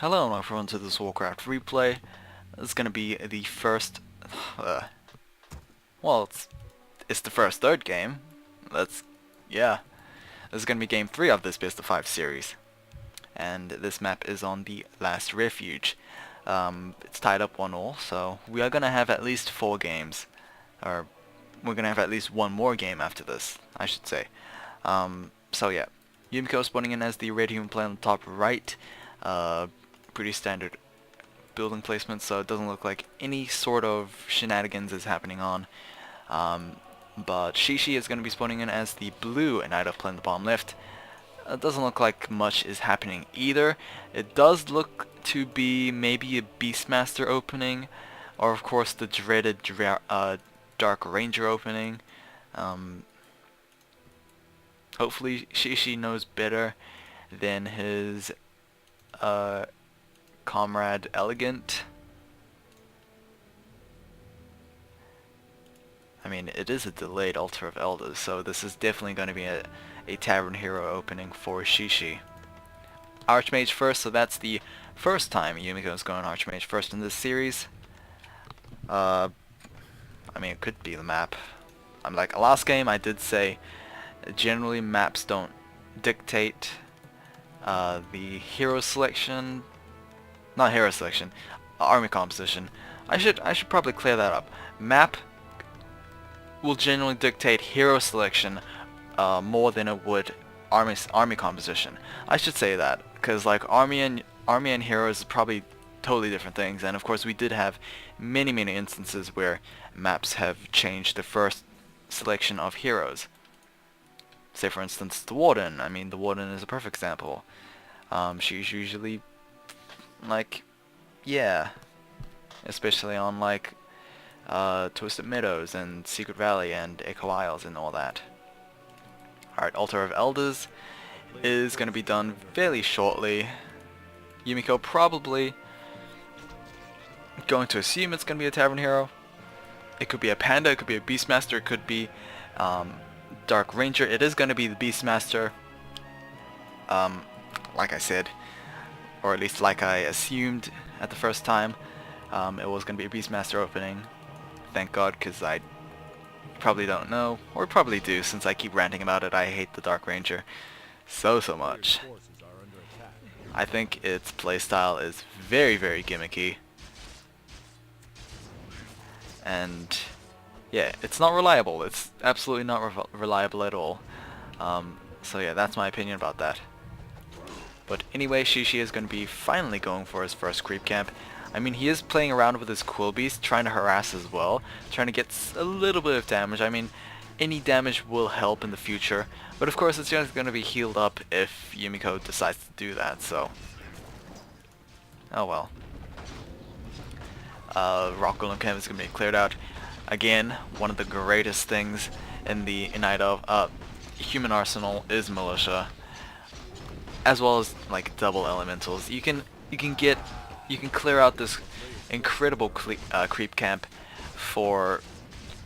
Hello and welcome to this Warcraft replay. It's gonna be the first, well, it's the first third game. Yeah, this is gonna be game 3 of this Best of 5 series. And this map is on the Last Refuge. It's tied up 1-1, so we are gonna have at least 4 games. Or, we're gonna have at least one more game after this, I should say. So yeah, Yumiko spawning in as the red human player on the top right. Pretty standard building placement, so it doesn't look like any sort of shenanigans is happening on. But XiXi is going to be spawning in as the blue Knight of Play on the bottom left. It doesn't look like much is happening either. It does look to be maybe a Beastmaster opening, or of course the dreaded Dark Ranger opening. Hopefully XiXi knows better than his Comrade Elegant. I mean, it is a delayed Altar of Elders, so this is definitely going to be a Tavern Hero opening for XiXi. Archmage first, so that's the first time Yumiko is going Archmage first in this series. I mean, it could be the map. Like last game, I did say generally maps don't dictate the hero selection. Not hero selection, army composition. I should probably clear that up. Map will generally dictate hero selection more than it would army composition. I should say that because like army and heroes is probably totally different things. And of course, we did have many instances where maps have changed the first selection of heroes. Say for instance the Warden. I mean, the Warden is a perfect example. She's usually like, yeah, especially on like Twisted Meadows and Secret Valley and Echo Isles and all that. Alright, Altar of Elders is going to be done fairly shortly. Yumiko probably going to assume it's going to be a Tavern Hero. It could be a Panda, it could be a Beastmaster, it could be Dark Ranger. It is going to be the Beastmaster, like I said, or at least like I assumed at the first time. It was going to be a Beastmaster opening. Thank God, because I probably don't know, or probably do, since I keep ranting about it. I hate the Dark Ranger so much. I think its playstyle is very gimmicky. And yeah, it's not reliable. It's absolutely not reliable at all. So yeah, that's my opinion about that. But anyway, XiXi is going to be finally going for his first creep camp. I mean, he is playing around with his Quill Beast, trying to harass as well, trying to get a little bit of damage. I mean, any damage will help in the future, but of course it's just going to be healed up if Yumiko decides to do that, so... oh well. Rock Golem camp is going to be cleared out. Again, one of the greatest things in the Knight of Human Arsenal is Militia, as well as like double elementals. You can clear out this incredible creep camp for,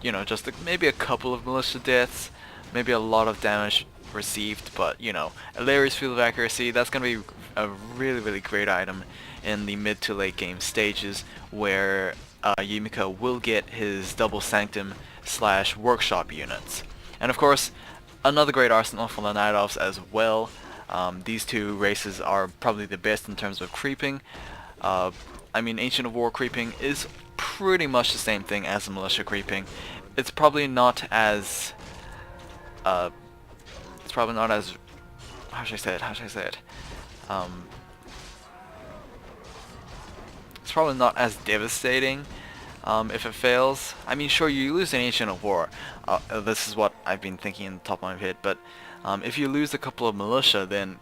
you know, just maybe a couple of militia deaths, maybe a lot of damage received, but you know, Illyria's Field of Accuracy, that's gonna be a really great item in the mid to late game stages where Yumiko will get his double sanctum / workshop units. And of course, another great arsenal for the Night Elves as well. These two races are probably the best in terms of creeping. I mean, Ancient of War creeping is pretty much the same thing as the militia creeping. It's probably not as how should I say it? It's probably not as devastating if it fails. I mean, sure, you lose an Ancient of War. This is what I've been thinking in the top of my head, but if you lose a couple of militia, then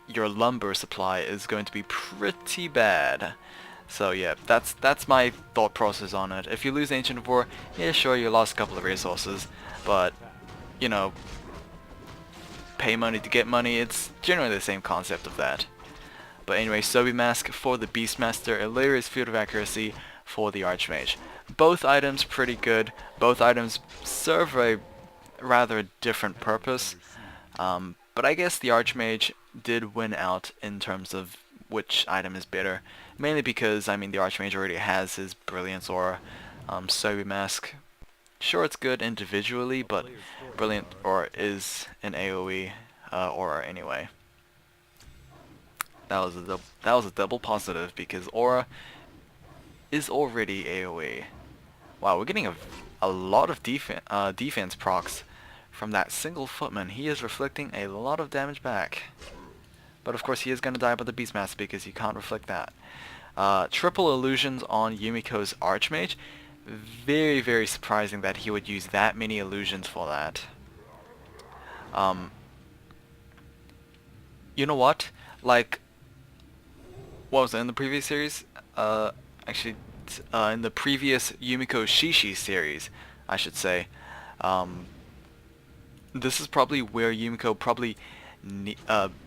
your lumber supply is going to be pretty bad. So yeah, that's my thought process on it. If you lose Ancient of War, yeah, sure, you lost a couple of resources, but you know, pay money to get money. It's generally the same concept of that. But anyway, Sobi Mask for the Beastmaster, Illyria's Field of Accuracy for the Archmage. Both items pretty good. Both items serve a rather different purpose. But I guess the Archmage did win out in terms of which item is better. Mainly because, I mean, the Archmage already has his Brilliance Aura. Sobi Mask, sure it's good individually, but Brilliant Aura is an AoE aura anyway. That was a double positive because Aura is already AoE. Wow, we're getting a lot of defense procs from that single footman. He is reflecting a lot of damage back. But of course he is going to die by the Beastmaster because you can't reflect that. Triple illusions on Yumiko's Archmage. Very, very surprising that he would use that many illusions for that. You know what? Like, what was it in the previous series? Actually, in the previous Yumiko XiXi series, I should say. This is probably where Yumiko probably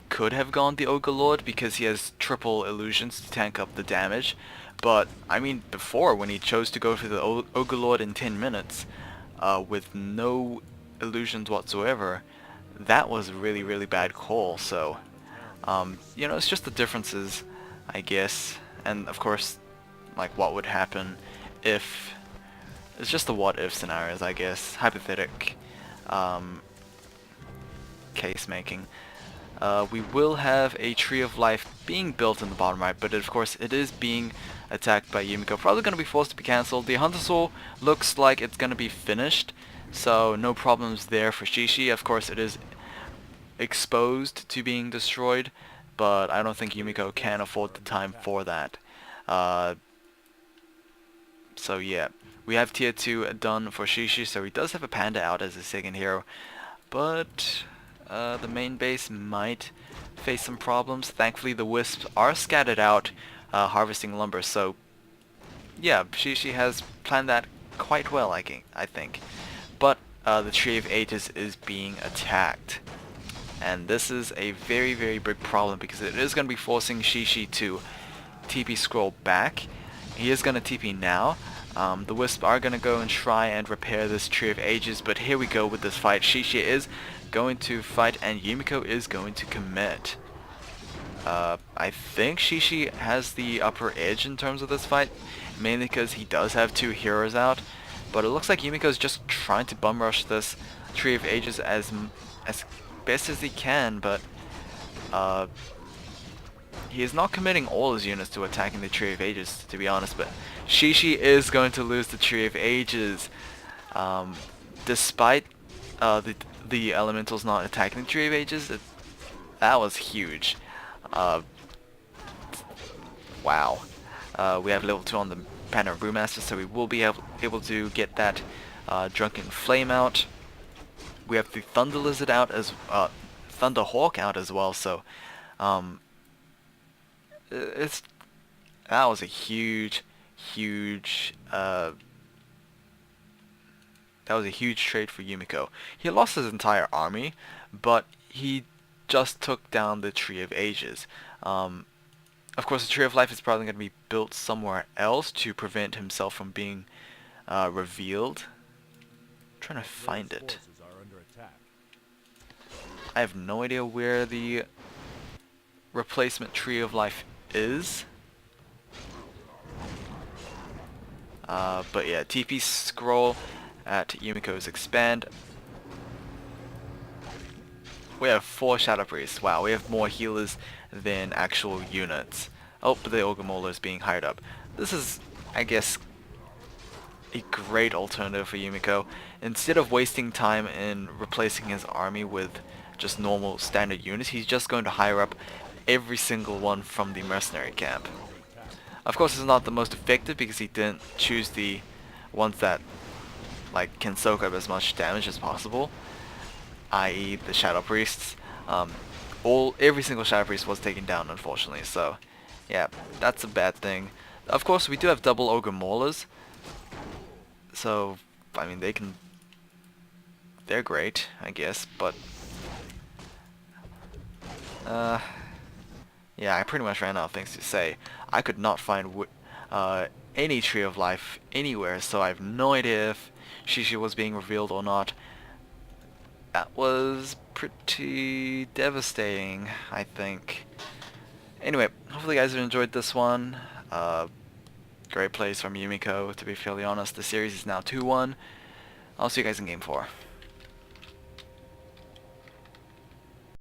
could have gone the Ogre Lord because he has triple illusions to tank up the damage. But, I mean, before, when he chose to go for the Ogre Lord in 10 minutes, with no illusions whatsoever, that was a really, really bad call. So, you know, it's just the differences, I guess. And, of course, like, what would happen if... It's just the what-if scenarios, I guess. Hypothetic case making. We will have a Tree of Life being built in the bottom right, but of course it is being attacked by Yumiko. Probably going to be forced to be cancelled. The Hunter Soul looks like it's going to be finished, so no problems there for XiXi. Of course it is exposed to being destroyed, but I don't think Yumiko can afford the time for that. So yeah, we have tier 2 done for XiXi, so he does have a Panda out as a second hero, but the main base might face some problems. Thankfully the Wisps are scattered out harvesting lumber, so yeah, XiXi has planned that quite well, I think. But the Tree of Ages is being attacked, and this is a very, very big problem because it is going to be forcing XiXi to TP scroll back. He is going to TP now. The Wisps are going to go and try and repair this Tree of Ages, but here we go with this fight. XiXi is going to fight and Yumiko is going to commit. I think XiXi has the upper edge in terms of this fight, mainly because he does have 2 heroes out, but it looks like Yumiko is just trying to bum rush this Tree of Ages as best as he can, but he is not committing all his units to attacking the Tree of Ages, to be honest, but XiXi is going to lose the Tree of Ages. Despite the elementals not attacking the Tree of Ages, that was huge. Wow. We have level 2 on the Banner of Brewmaster, so we will be able to get that Drunken Flame out. We have the Thunder Lizard out as Thunder Hawk out as well, so that was a huge trade for Yumiko. He lost his entire army, but he just took down the Tree of Ages. Of course, the Tree of Life is probably going to be built somewhere else to prevent himself from being revealed. I'm trying to find it. I have no idea where the replacement Tree of Life is. But yeah, TP scroll at Yumiko's expand. We have 4 Shadow Priests. Wow, we have more healers than actual units. Oh, but the Ogre Mauler is being hired up. This is, I guess, a great alternative for Yumiko. Instead of wasting time in replacing his army with just normal standard units, he's just going to hire up every single one from the mercenary camp. Of course, it's not the most effective because he didn't choose the ones that can soak up as much damage as possible, i.e. the Shadow Priests. Every single Shadow Priest was taken down, unfortunately, so yeah, that's a bad thing. Of course, we do have double Ogre Maulers, so I mean they're great, I guess, but yeah, I pretty much ran out of things to say. I could not find any Tree of Life anywhere, so I have no idea if XiXi was being revealed or not. That was pretty devastating, I think. Anyway, hopefully you guys have enjoyed this one. Great plays from Yumiko, to be fairly honest. The series is now 2-1. I'll see you guys in game 4.